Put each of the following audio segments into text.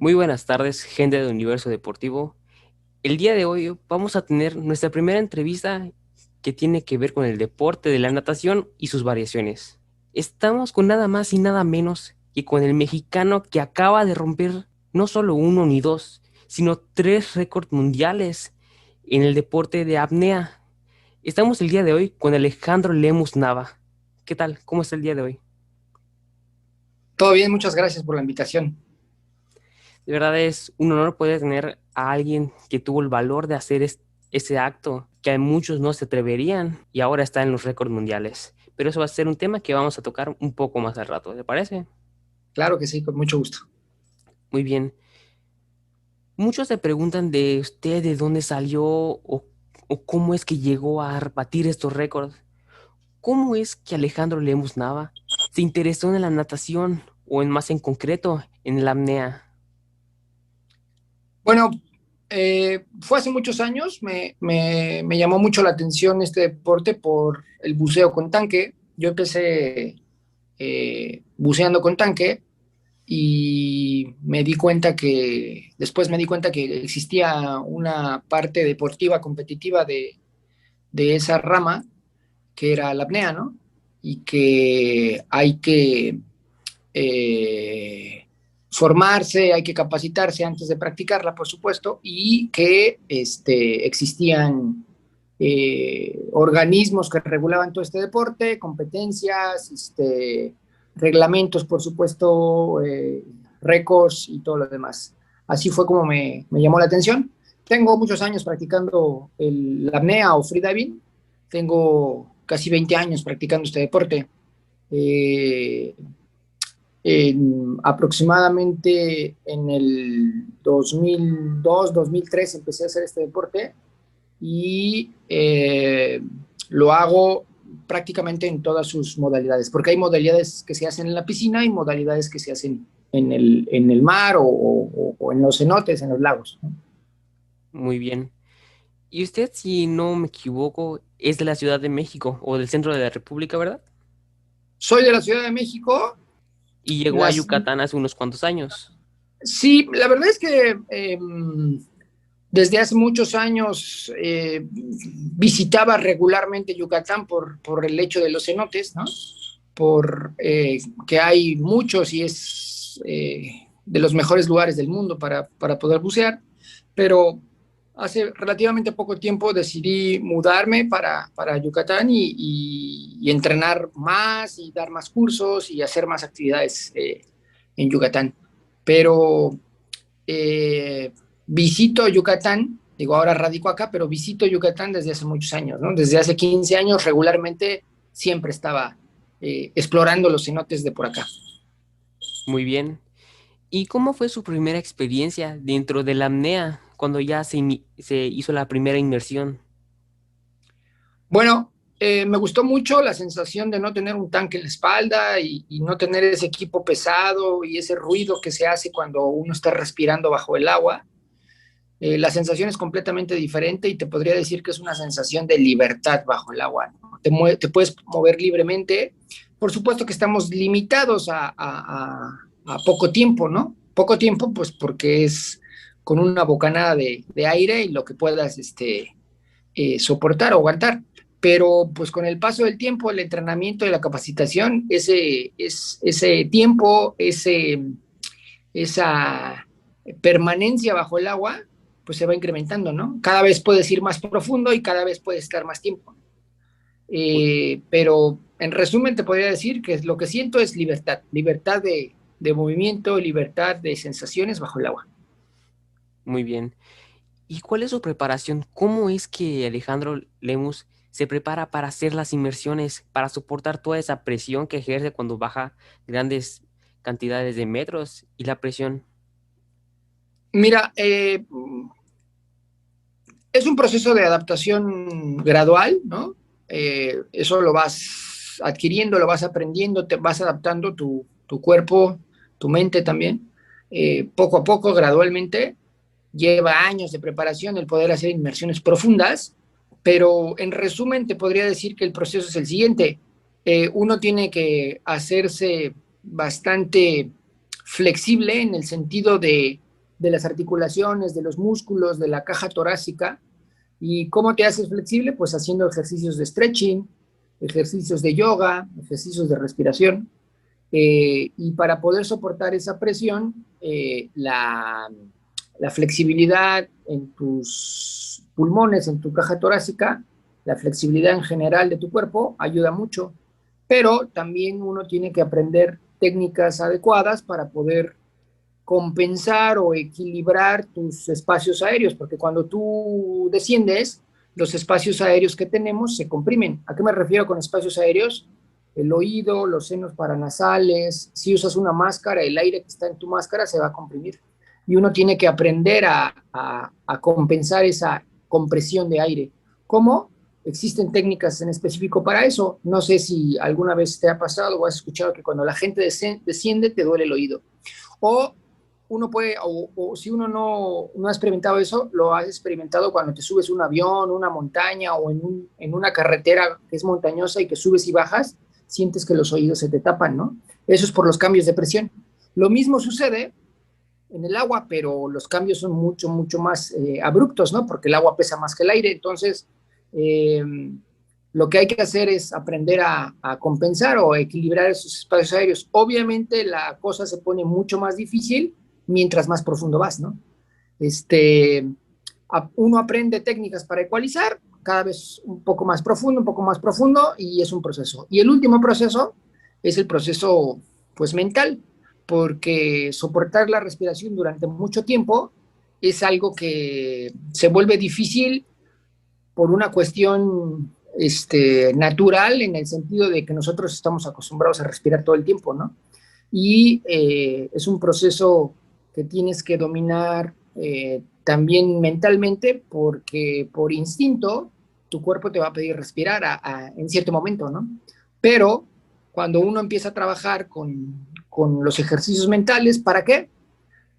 Muy buenas tardes, gente del Universo Deportivo. El día de hoy vamos a tener nuestra primera entrevista que tiene que ver con el deporte de la natación y sus variaciones. Estamos con nada más y nada menos que con el mexicano que acaba de romper no solo uno ni dos, sino tres récords mundiales en el deporte de apnea. Estamos el día de hoy con Alejandro Lemus Nava. ¿Qué tal? ¿Cómo está el día de hoy? Todo bien, muchas gracias por la invitación. De verdad es un honor poder tener a alguien que tuvo el valor de hacer ese acto que a muchos no se atreverían y ahora está en los récords mundiales. Pero eso va a ser un tema que vamos a tocar un poco más al rato, ¿te parece? Claro que sí, con mucho gusto. Muy bien. Muchos se preguntan de usted de dónde salió o cómo es que llegó a batir estos récords. ¿Cómo es que Alejandro Lemus Nava se interesó en la natación o en más en concreto en la apnea? Bueno, fue hace muchos años, me llamó mucho la atención este deporte por el buceo con tanque. Yo empecé buceando con tanque y después me di cuenta que existía una parte deportiva competitiva de esa rama, que era la apnea, ¿no? Y que hay que eh, formarse, hay que capacitarse antes de practicarla, por supuesto, y que existían organismos que regulaban todo este deporte, competencias, reglamentos, por supuesto, récords y todo lo demás. Así fue como me llamó la atención. Tengo muchos años practicando la apnea o freediving. Tengo casi 20 años practicando este deporte. Eh, Aproximadamente en el 2002, 2003 empecé a hacer este deporte y lo hago prácticamente en todas sus modalidades, porque hay modalidades que se hacen en la piscina y modalidades que se hacen en el mar o en los cenotes, en los lagos, ¿no? Muy bien. Y usted, si no me equivoco, es de la Ciudad de México o del centro de la República, ¿verdad? Soy de la Ciudad de México. Y llegó a Las, Yucatán hace unos cuantos años. sí, la verdad es que desde hace muchos años visitaba regularmente Yucatán por el hecho de los cenotes, ¿no? Por que hay muchos y es de los mejores lugares del mundo para poder bucear, pero hace relativamente poco tiempo decidí mudarme para Yucatán y entrenar más y dar más cursos y hacer más actividades en Yucatán. Pero eh, visito Yucatán, digo, ahora radico acá, pero visito Yucatán desde hace muchos años, ¿no? Desde hace 15 años regularmente siempre estaba explorando los cenotes de por acá. Muy bien. ¿Y cómo fue su primera experiencia dentro de la apnea cuando ya se hizo la primera inmersión? Bueno, me gustó mucho la sensación de no tener un tanque en la espalda y no tener ese equipo pesado y ese ruido que se hace cuando uno está respirando bajo el agua. La sensación es completamente diferente y te podría decir que es una sensación de libertad bajo el agua, ¿no? Te puedes mover libremente. Por supuesto que estamos limitados a poco tiempo, ¿no? Poco tiempo, pues porque es con una bocanada de aire y lo que puedas soportar o aguantar. Pero pues con el paso del tiempo, el entrenamiento y la capacitación, ese tiempo, esa permanencia bajo el agua, pues se va incrementando, ¿no? Cada vez puedes ir más profundo y cada vez puedes estar más tiempo. Muy, Pero en resumen te podría decir que lo que siento es libertad, libertad de movimiento, libertad de sensaciones bajo el agua. muy bien. ¿Y cuál es su preparación? ¿Cómo es que Alejandro Lemus se prepara para hacer las inmersiones, para soportar toda esa presión que ejerce cuando baja grandes cantidades de metros y la presión? Mira, es un proceso de adaptación gradual, ¿no? Eso lo vas adquiriendo, lo vas aprendiendo, te vas adaptando tu cuerpo, tu mente también, poco a poco, gradualmente. Lleva años de preparación el poder hacer inmersiones profundas, pero en resumen te podría decir que el proceso es el siguiente. Uno tiene que hacerse bastante flexible en el sentido de de las articulaciones, de los músculos, de la caja torácica. ¿Y cómo te haces flexible? Pues haciendo ejercicios de stretching, ejercicios de yoga, ejercicios de respiración. Y para poder soportar esa presión, la flexibilidad en tus pulmones, en tu caja torácica, la flexibilidad en general de tu cuerpo ayuda mucho, pero también uno tiene que aprender técnicas adecuadas para poder compensar o equilibrar tus espacios aéreos, porque cuando tú desciendes, los espacios aéreos que tenemos se comprimen. ¿A qué me refiero con espacios aéreos? El oído, los senos paranasales. Si usas una máscara, el aire que está en tu máscara se va a comprimir. Y uno tiene que aprender a compensar esa compresión de aire. ¿Cómo? Existen técnicas en específico para eso. No sé si alguna vez te ha pasado o has escuchado que cuando la gente desciende te duele el oído. O uno puede, o si uno no ha experimentado eso, lo has experimentado cuando te subes a un avión, una montaña o en una carretera que es montañosa y que subes y bajas, sientes que los oídos se te tapan, ¿no? Eso es por los cambios de presión. Lo mismo sucede en el agua, pero los cambios son mucho, mucho más abruptos, ¿no? Porque el agua pesa más que el aire. Entonces, eh, lo que hay que hacer es aprender a compensar o a equilibrar esos espacios aéreos. Obviamente la cosa se pone mucho más difícil mientras más profundo vas, ¿no? Uno aprende técnicas para ecualizar, cada vez un poco más profundo, y es un proceso. Y el último proceso es el proceso, pues, mental, porque soportar la respiración durante mucho tiempo es algo que se vuelve difícil por una cuestión natural, en el sentido de que nosotros estamos acostumbrados a respirar todo el tiempo, ¿no? Y es un proceso que tienes que dominar también mentalmente, porque por instinto tu cuerpo te va a pedir respirar en cierto momento, ¿no? Pero cuando uno empieza a trabajar con los ejercicios mentales, ¿para qué?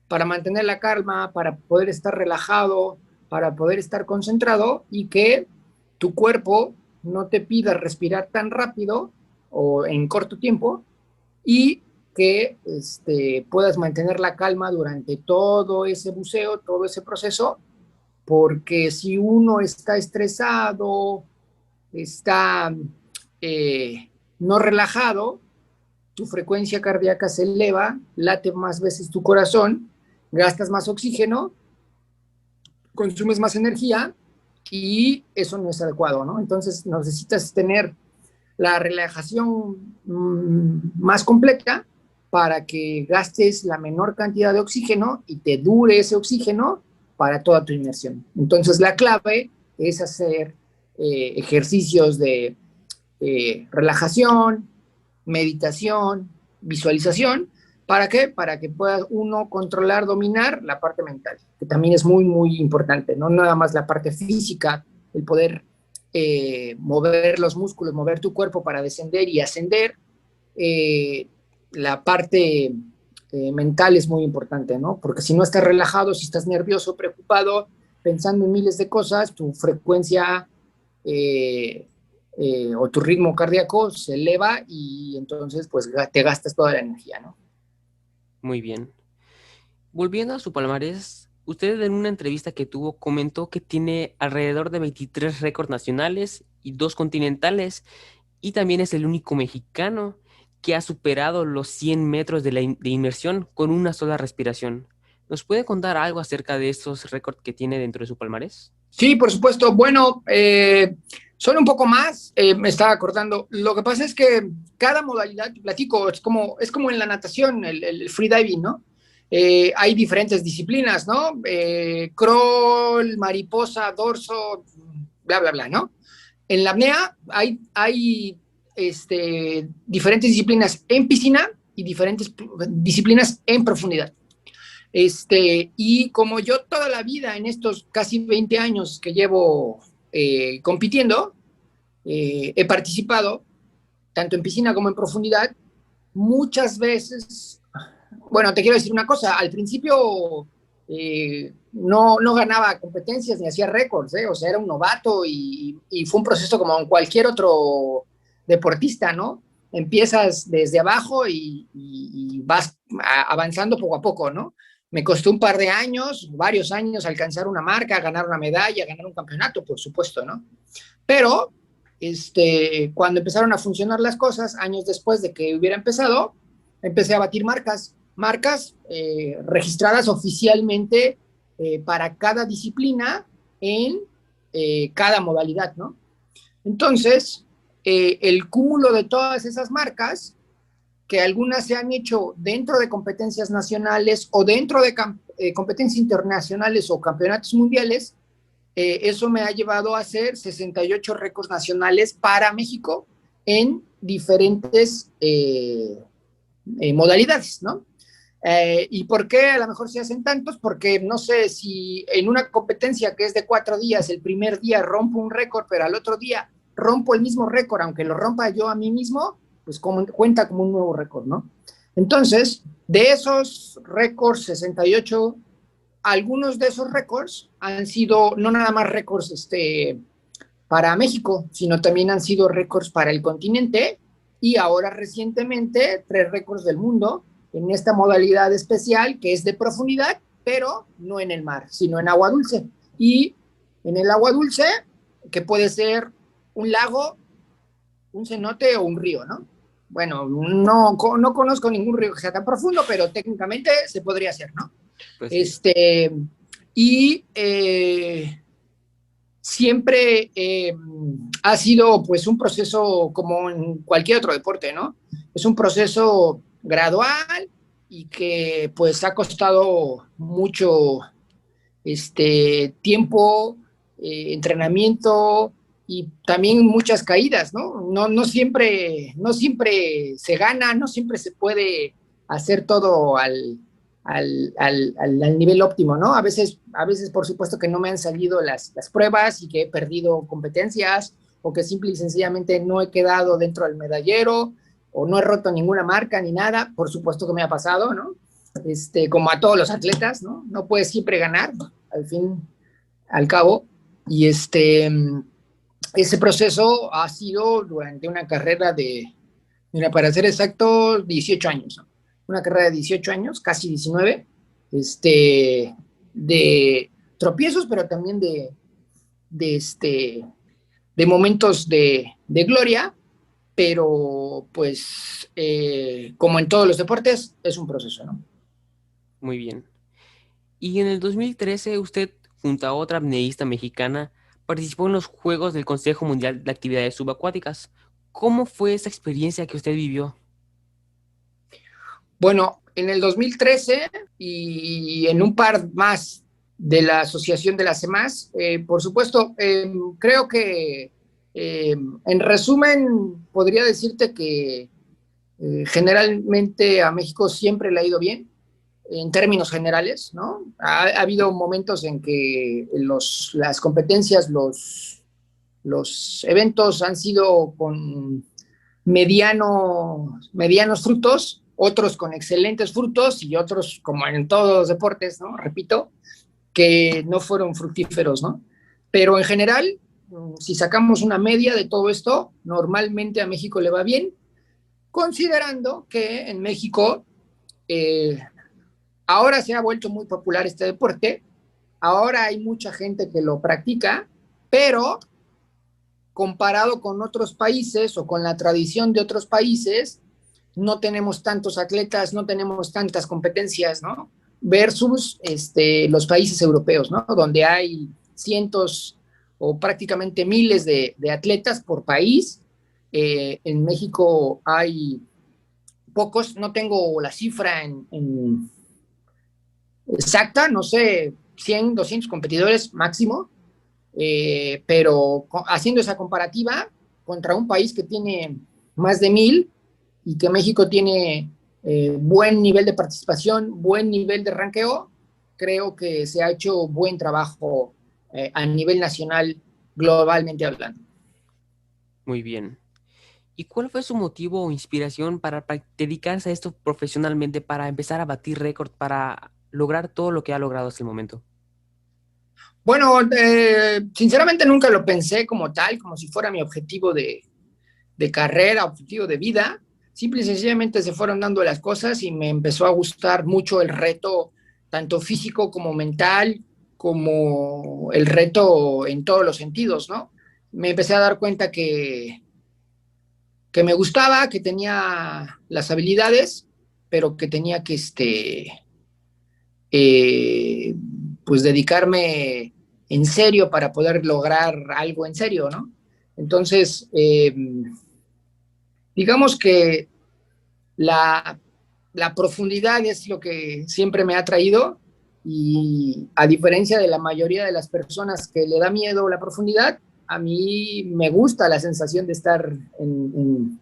Para mantener la calma, para poder estar relajado, para poder estar concentrado y que tu cuerpo no te pida respirar tan rápido o en corto tiempo, y que puedas mantener la calma durante todo ese buceo, todo ese proceso, porque si uno está estresado, está no relajado, tu frecuencia cardíaca se eleva, late más veces tu corazón, gastas más oxígeno, consumes más energía, y eso no es adecuado, ¿no? Entonces necesitas tener la relajación más completa para que gastes la menor cantidad de oxígeno y te dure ese oxígeno para toda tu inmersión. Entonces la clave es hacer ejercicios de relajación, meditación, visualización. ¿Para qué? Para que pueda uno controlar, dominar la parte mental, que también es muy, muy importante, no nada más la parte física, el poder mover los músculos, mover tu cuerpo para descender y ascender. La parte mental es muy importante, ¿no? Porque si no estás relajado, si estás nervioso, preocupado, pensando en miles de cosas, tu frecuencia o tu ritmo cardíaco se eleva, y entonces pues te gastas toda la energía, ¿no? Muy bien. Volviendo a su palmarés, usted en una entrevista que tuvo comentó que tiene alrededor de 23 récords nacionales y 2 continentales, y también es el único mexicano que ha superado los 100 metros de inmersión con una sola respiración. ¿Nos puede contar algo acerca de estos récords que tiene dentro de su palmarés? Sí, por supuesto. Bueno, son un poco más, me estaba acordando. Lo que pasa es que cada modalidad, platico, es como en la natación, el freediving, ¿no? Hay diferentes disciplinas, ¿no? Crawl, mariposa, dorso, bla, bla, bla, ¿no? En la apnea hay diferentes disciplinas en piscina y diferentes disciplinas en profundidad. Y como yo toda la vida, en estos casi 20 años que llevo compitiendo, he participado tanto en piscina como en profundidad, muchas veces. Bueno, te quiero decir una cosa, al principio no ganaba competencias ni hacía récords, o sea, era un novato, y fue un proceso como en cualquier otro deportista, ¿no? Empiezas desde abajo y vas avanzando poco a poco, ¿no? Me costó un par de años, varios años, alcanzar una marca, ganar una medalla, ganar un campeonato, por supuesto, ¿no? Pero cuando empezaron a funcionar las cosas, años después de que hubiera empezado, empecé a batir marcas registradas oficialmente para cada disciplina en cada modalidad, ¿no? Entonces, el cúmulo de todas esas marcas, que algunas se han hecho dentro de competencias nacionales o dentro de competencias internacionales o campeonatos mundiales, eso me ha llevado a hacer 68 récords nacionales para México en diferentes modalidades, ¿no? ¿Y por qué a lo mejor se hacen tantos? Porque no sé si en una competencia que es de 4 días, el primer día rompo un récord, pero al otro día rompo el mismo récord, aunque lo rompa yo a mí mismo, pues cuenta como un nuevo récord, ¿no? Entonces, de esos récords 68, algunos de esos récords han sido no nada más récords para México, sino también han sido récords para el continente y ahora recientemente 3 récords del mundo en esta modalidad especial que es de profundidad, pero no en el mar, sino en agua dulce. Y en el agua dulce, que puede ser un lago, un cenote o un río, ¿no? Bueno, no conozco ningún río que sea tan profundo, pero técnicamente se podría hacer, ¿no? Pues sí. Y siempre ha sido pues un proceso como en cualquier otro deporte, ¿no? Es un proceso gradual y que pues ha costado mucho tiempo, entrenamiento y también muchas caídas, ¿no? No siempre se gana, no siempre se puede hacer todo al nivel óptimo, ¿no? A veces, por supuesto, que no me han salido las pruebas y que he perdido competencias o que simple y sencillamente no he quedado dentro del medallero o no he roto ninguna marca ni nada, por supuesto que me ha pasado, ¿no? Como a todos los atletas, ¿no? No puedes siempre ganar, ¿no? Al fin, al cabo. Y ese proceso ha sido durante una carrera mira, para ser exacto, 18 años, ¿no? Una carrera de 18 años, casi 19, de tropiezos, pero también de, este, de momentos de gloria, pero pues como en todos los deportes, es un proceso, ¿no? Muy bien. Y en el 2013 usted, junto a otra apneísta mexicana, participó en los Juegos del Consejo Mundial de Actividades Subacuáticas. ¿Cómo fue esa experiencia que usted vivió? Bueno, en el 2013 y en un par más de la Asociación de las EMAS, por supuesto, creo que en resumen podría decirte que generalmente a México siempre le ha ido bien en términos generales, ¿no? Ha habido momentos en que las competencias, los eventos han sido con medianos frutos, otros con excelentes frutos y otros, como en todos los deportes, ¿no? Repito, que no fueron fructíferos, ¿no? Pero en general, si sacamos una media de todo esto, normalmente a México le va bien, considerando que en México eh, ahora se ha vuelto muy popular este deporte, ahora hay mucha gente que lo practica, pero comparado con otros países o con la tradición de otros países, no tenemos tantos atletas, no tenemos tantas competencias, ¿no? Versus los países europeos, ¿no? Donde hay cientos o prácticamente miles de atletas por país. En México hay pocos, no tengo la cifra en exacta, no sé, 100, 200 competidores máximo, pero haciendo esa comparativa contra un país que tiene más de 1000 y que México tiene buen nivel de participación, buen nivel de ranqueo, creo que se ha hecho buen trabajo a nivel nacional, globalmente hablando. Muy bien. ¿Y cuál fue su motivo o inspiración para dedicarse a esto profesionalmente, para empezar a batir récord, para lograr todo lo que ha logrado hasta el momento? Bueno, sinceramente nunca lo pensé como tal, como si fuera mi objetivo de carrera, objetivo de vida. Simple y sencillamente se fueron dando las cosas y me empezó a gustar mucho el reto tanto físico como mental, como el reto en todos los sentidos, ¿no? Me empecé a dar cuenta que me gustaba, que tenía las habilidades, pero que tenía que eh, pues dedicarme en serio para poder lograr algo en serio, ¿no? Entonces, digamos que la, la profundidad es lo que siempre me ha traído y a diferencia de la mayoría de las personas que le da miedo la profundidad, a mí me gusta la sensación de estar en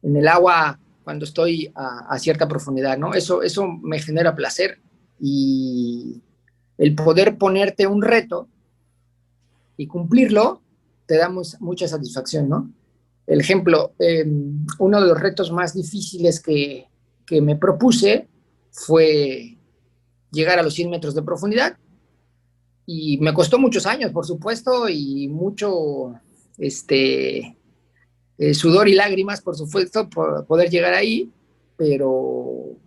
el agua cuando estoy a cierta profundidad, ¿no? Eso me genera placer y el poder ponerte un reto y cumplirlo te da mucha satisfacción, ¿no? El ejemplo, uno de los retos más difíciles que me propuse fue llegar a los 100 metros de profundidad y me costó muchos años, por supuesto, y mucho sudor y lágrimas, por supuesto, por poder llegar ahí, pero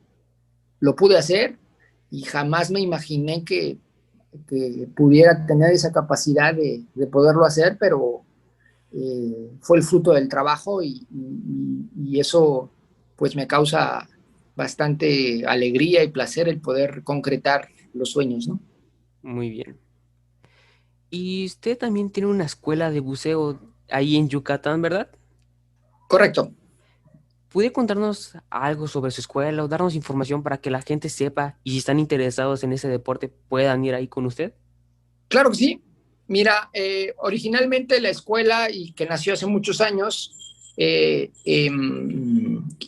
lo pude hacer y jamás me imaginé que pudiera tener esa capacidad de poderlo hacer, pero fue el fruto del trabajo y eso pues me causa bastante alegría y placer el poder concretar los sueños, ¿no? Muy bien. Y usted también tiene una escuela de buceo ahí en Yucatán, ¿verdad? Correcto. ¿Puede contarnos algo sobre su escuela o darnos información para que la gente sepa y si están interesados en ese deporte puedan ir ahí con usted? Claro que sí. Mira, originalmente la escuela y que nació hace muchos años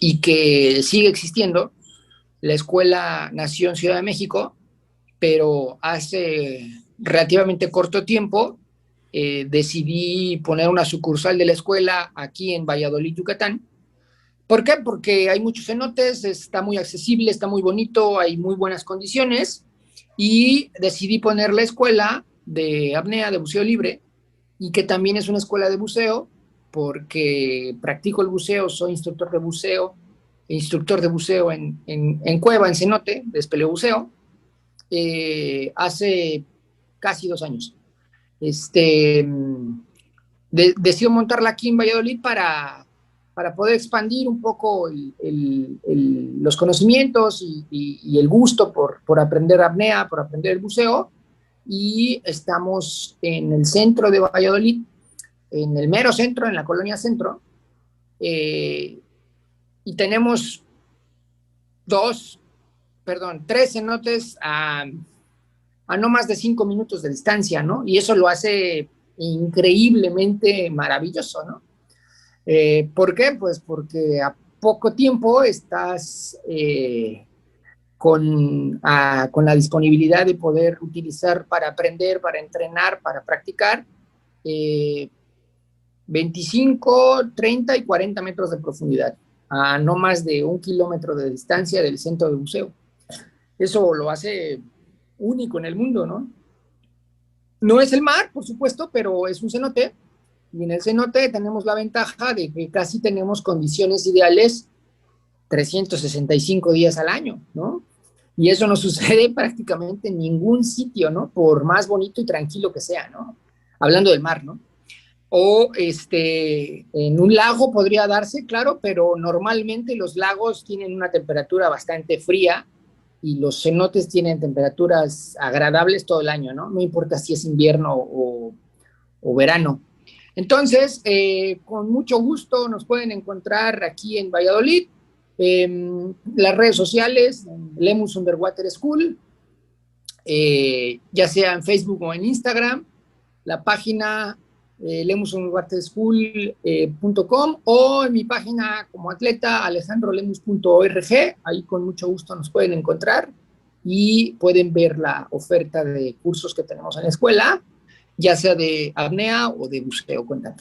y que sigue existiendo, la escuela nació en Ciudad de México, pero hace relativamente corto tiempo decidí poner una sucursal de la escuela aquí en Valladolid, Yucatán. ¿Por qué? Porque hay muchos cenotes, está muy accesible, está muy bonito, hay muy buenas condiciones y decidí poner la escuela de apnea, de buceo libre, y que también es una escuela de buceo porque practico el buceo, soy instructor de buceo en cueva, en cenote, de espeleobuceo, hace casi 2 años. Este, decido montarla aquí en Valladolid para poder expandir un poco los conocimientos y el gusto por aprender apnea, por aprender el buceo. Y estamos en el centro de Valladolid, en el mero centro, en la colonia centro, eh, y tenemos dos, perdón, tres cenotes a no más de 5 minutos de distancia, ¿no? Y eso lo hace increíblemente maravilloso, ¿no? ¿Por qué? Pues porque a poco tiempo estás con la disponibilidad de poder utilizar para aprender, para entrenar, para practicar 25, 30 y 40 metros de profundidad, a no más de 1 kilómetro de distancia del centro de buceo. Eso lo hace único en el mundo, ¿no? No es el mar, por supuesto, pero es un cenote. Y en el cenote tenemos la ventaja de que casi tenemos condiciones ideales 365 días al año, ¿no? Y eso no sucede prácticamente en ningún sitio, ¿no? Por más bonito y tranquilo que sea, ¿no? Hablando del mar, ¿no? O en un lago podría darse, claro, pero normalmente los lagos tienen una temperatura bastante fría y los cenotes tienen temperaturas agradables todo el año, ¿no? No importa si es invierno o verano. Entonces, con mucho gusto nos pueden encontrar aquí en Valladolid, las redes sociales, Lemus Underwater School, ya sea en Facebook o en Instagram, la página lemusunderwaterschool.com o en mi página como atleta alejandrolemus.org. Ahí con mucho gusto nos pueden encontrar y pueden ver la oferta de cursos que tenemos en la escuela, ya sea de apnea o de buceo. Cuéntame.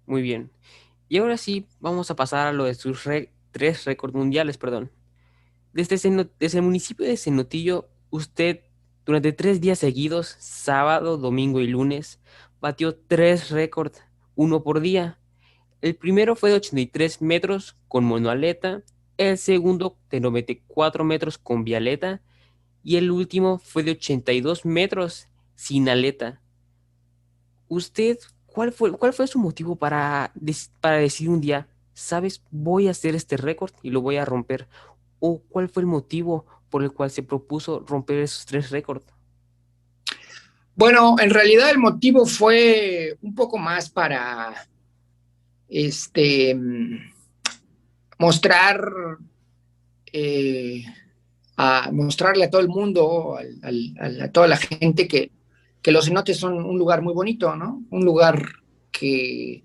Muy bien. Y ahora sí, vamos a pasar a lo de sus tres récords mundiales, perdón. Desde el municipio de Cenotillo, usted durante 3 días seguidos, sábado, domingo y lunes, batió tres récords, uno por día. El primero fue de 83 metros con monoaleta, el segundo de 94 metros con bialeta y el último fue de 82 metros sin aleta. ¿Usted cuál fue su motivo para decir un día, sabes, voy a hacer este récord y lo voy a romper? ¿O cuál fue el motivo por el cual se propuso romper esos tres récords? Bueno, en realidad el motivo fue un poco más para este, mostrar, eh, mostrarle a todo el mundo, a toda la gente que los cenotes son un lugar muy bonito, ¿no? Un lugar que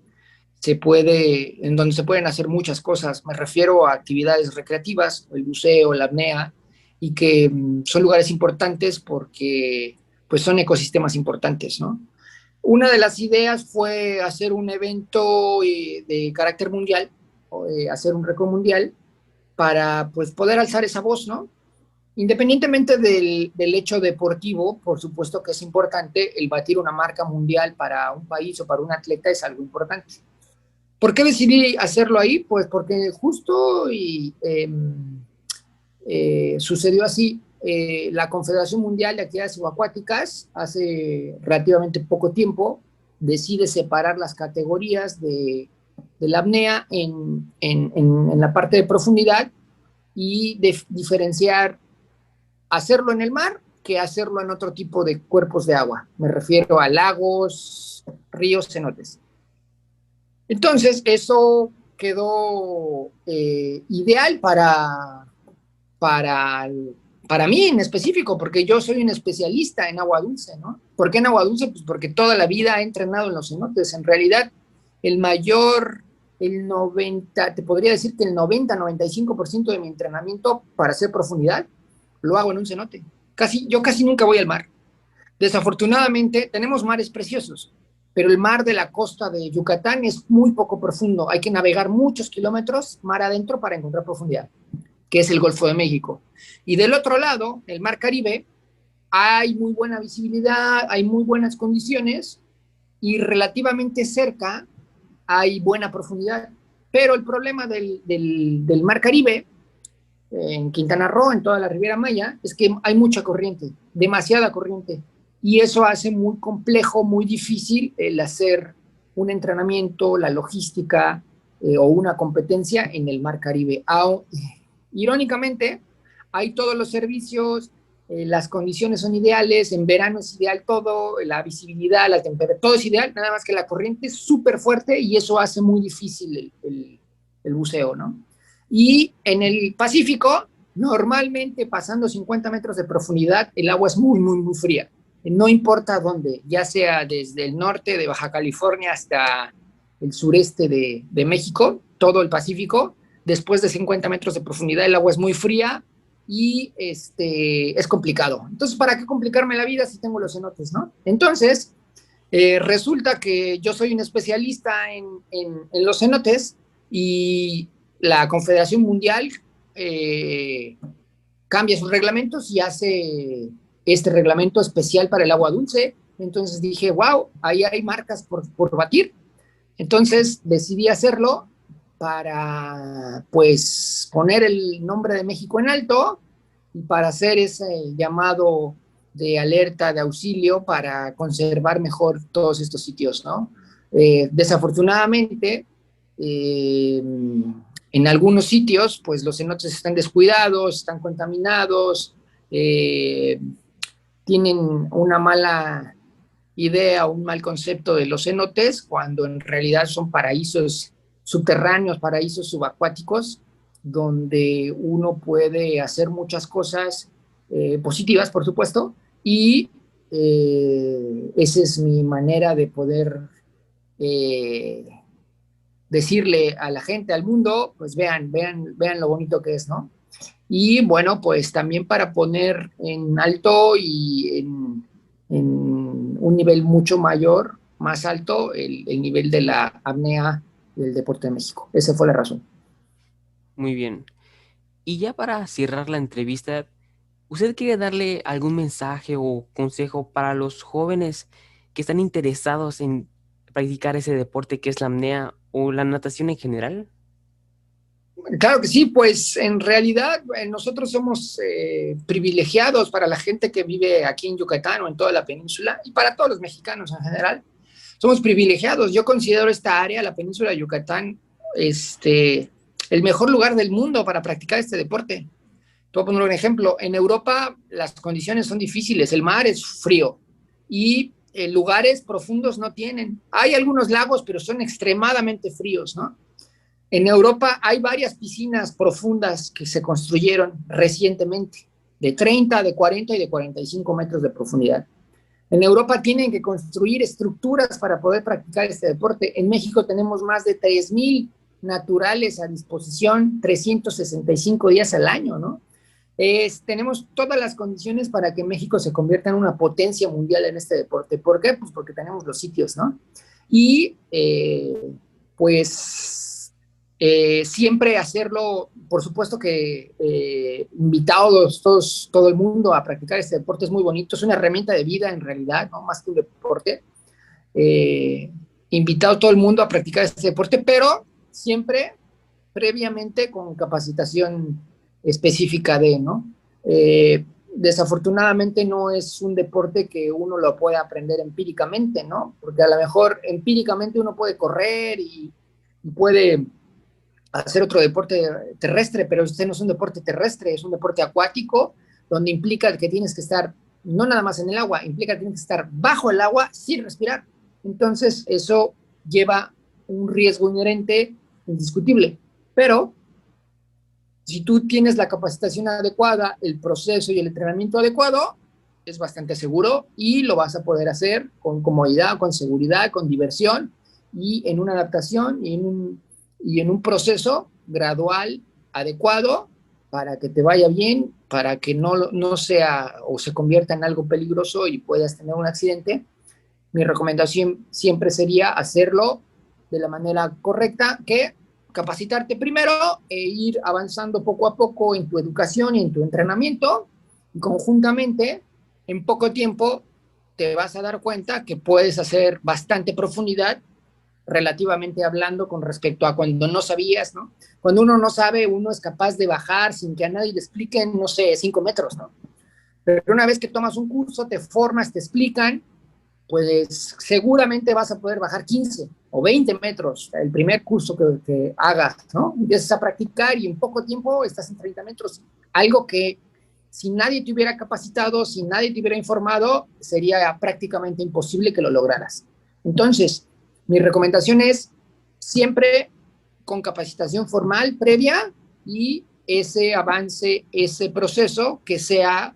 en donde se pueden hacer muchas cosas. Me refiero a actividades recreativas, el buceo, la apnea, y que son lugares importantes porque pues son ecosistemas importantes, ¿no? Una de las ideas fue hacer un evento de carácter mundial, hacer un récord mundial para pues poder alzar esa voz, ¿no? Independientemente del hecho deportivo, por supuesto que es importante, el batir una marca mundial para un país o para un atleta es algo importante. ¿Por qué decidí hacerlo ahí? Pues porque justo sucedió así. La Confederación Mundial de Actividades Subacuáticas hace relativamente poco tiempo decide separar las categorías de la apnea en la parte de profundidad y diferenciar hacerlo en el mar que hacerlo en otro tipo de cuerpos de agua. Me refiero a lagos, ríos, cenotes. Entonces, eso quedó ideal para, para mí en específico, porque yo soy un especialista en agua dulce, ¿no? ¿Por qué en agua dulce? Pues porque toda la vida he entrenado en los cenotes. En realidad, el mayor, el 90, te podría decir que el 90-95% de mi entrenamiento para hacer profundidad lo hago en un cenote. Yo casi nunca voy al mar. Desafortunadamente, tenemos mares preciosos, pero el mar de la costa de Yucatán es muy poco profundo. Hay que navegar muchos kilómetros mar adentro para encontrar profundidad, que es el Golfo de México. Y del otro lado, el mar Caribe, hay muy buena visibilidad, hay muy buenas condiciones y relativamente cerca hay buena profundidad. Pero el problema del mar Caribe, en Quintana Roo, en toda la Riviera Maya, es que hay mucha corriente, demasiada corriente. Y eso hace muy complejo, muy difícil el hacer un entrenamiento, la logística o una competencia en el mar Caribe. Irónicamente, hay todos los servicios, las condiciones son ideales, en verano es ideal todo, la visibilidad, la temperatura, todo es ideal, nada más que la corriente es súper fuerte y eso hace muy difícil el buceo, ¿no? Y en el Pacífico, normalmente pasando 50 metros de profundidad, el agua es muy, muy, muy fría. No importa dónde, ya sea desde el norte de Baja California hasta el sureste de México, todo el Pacífico, después de 50 metros de profundidad el agua es muy fría y es complicado. Entonces, ¿para qué complicarme la vida si tengo los cenotes, no? Entonces, resulta que yo soy un especialista en los cenotes y la Confederación Mundial eh, cambia sus reglamentos y hace este reglamento especial para el agua dulce. Entonces dije, wow, ahí hay marcas por batir. Entonces decidí hacerlo para, pues, poner el nombre de México en alto y para hacer ese llamado de alerta, de auxilio, para conservar mejor todos estos sitios, ¿no? Desafortunadamente, en algunos sitios, pues los cenotes están descuidados, están contaminados, eh, tienen una mala idea o un mal concepto de los cenotes, cuando en realidad son paraísos subterráneos, paraísos subacuáticos, donde uno puede hacer muchas cosas positivas, por supuesto, y esa es mi manera de poder eh, decirle a la gente, al mundo, pues vean lo bonito que es, ¿no? Y bueno, pues también para poner en alto y en un nivel mucho mayor, más alto, el nivel de la apnea del deporte de México. Esa fue la razón. Muy bien. Y ya para cerrar la entrevista, ¿usted quiere darle algún mensaje o consejo para los jóvenes que están interesados en practicar ese deporte que es la apnea o la natación en general? Claro que sí, pues en realidad nosotros somos privilegiados para la gente que vive aquí en Yucatán o en toda la península y para todos los mexicanos en general. Somos privilegiados. Yo considero esta área, la península de Yucatán, el mejor lugar del mundo para practicar este deporte. Te voy a poner un ejemplo. En Europa las condiciones son difíciles, el mar es frío y lugares profundos no tienen. Hay algunos lagos, pero son extremadamente fríos, ¿no? En Europa hay varias piscinas profundas que se construyeron recientemente, de 30, de 40 y de 45 metros de profundidad. En Europa tienen que construir estructuras para poder practicar este deporte. En México tenemos más de 3,000 naturales a disposición 365 días al año, ¿no? Tenemos todas las condiciones para que México se convierta en una potencia mundial en este deporte. ¿Por qué? Pues porque tenemos los sitios, ¿no? Y pues siempre hacerlo, por supuesto que invitados todos, todo el mundo a practicar este deporte es muy bonito, es una herramienta de vida en realidad, ¿no? Más que un deporte. Eh, Invitado todo el mundo a practicar este deporte, pero siempre previamente con capacitación específica de, ¿no? Desafortunadamente no es un deporte que uno lo pueda aprender empíricamente, ¿no? Porque a lo mejor empíricamente uno puede correr y puede hacer otro deporte terrestre, pero este no es un deporte terrestre, es un deporte acuático, donde implica que tienes que estar no nada más en el agua, implica que tienes que estar bajo el agua sin respirar. Entonces, eso lleva un riesgo inherente indiscutible. Pero si tú tienes la capacitación adecuada, el proceso y el entrenamiento adecuado, es bastante seguro y lo vas a poder hacer con comodidad, con seguridad, con diversión y en una adaptación y en un proceso gradual, adecuado, para que te vaya bien, para que no sea o se convierta en algo peligroso y puedas tener un accidente. Mi recomendación siempre sería hacerlo de la manera correcta, que capacitarte primero e ir avanzando poco a poco en tu educación y en tu entrenamiento. Y conjuntamente, en poco tiempo, te vas a dar cuenta que puedes hacer bastante profundidad relativamente hablando con respecto a cuando no sabías, ¿no? Cuando uno no sabe, uno es capaz de bajar sin que a nadie le expliquen, no sé, 5 metros, ¿no? Pero una vez que tomas un curso, te formas, te explican, pues seguramente vas a poder bajar 15 o 20 metros el primer curso que hagas, ¿no? Empiezas a practicar y en poco tiempo estás en 30 metros. Algo que si nadie te hubiera capacitado, si nadie te hubiera informado, sería prácticamente imposible que lo lograras. Entonces, mi recomendación es siempre con capacitación formal previa y ese avance, ese proceso que sea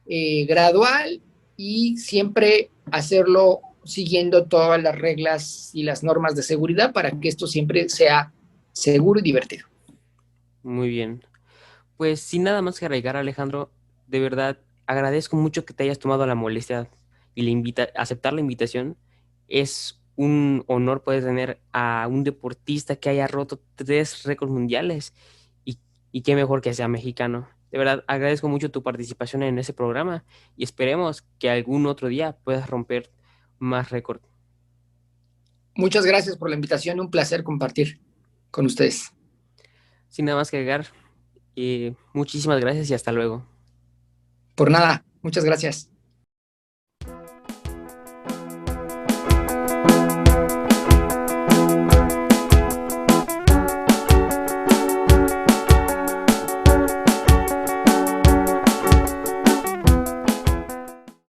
gradual y siempre hacerlo siguiendo todas las reglas y las normas de seguridad para que esto siempre sea seguro y divertido. Muy bien. Pues sin nada más que agregar, Alejandro, de verdad agradezco mucho que te hayas tomado la molestia y aceptar la invitación. Es un honor poder tener a un deportista que haya roto 3 récords mundiales y, y qué mejor que sea mexicano. De verdad agradezco mucho tu participación en ese programa y esperemos que algún otro día puedas romper más récords. Muchas gracias por la invitación, un placer compartir con ustedes. Sin nada más que agregar, muchísimas gracias y hasta luego. Por nada, muchas gracias.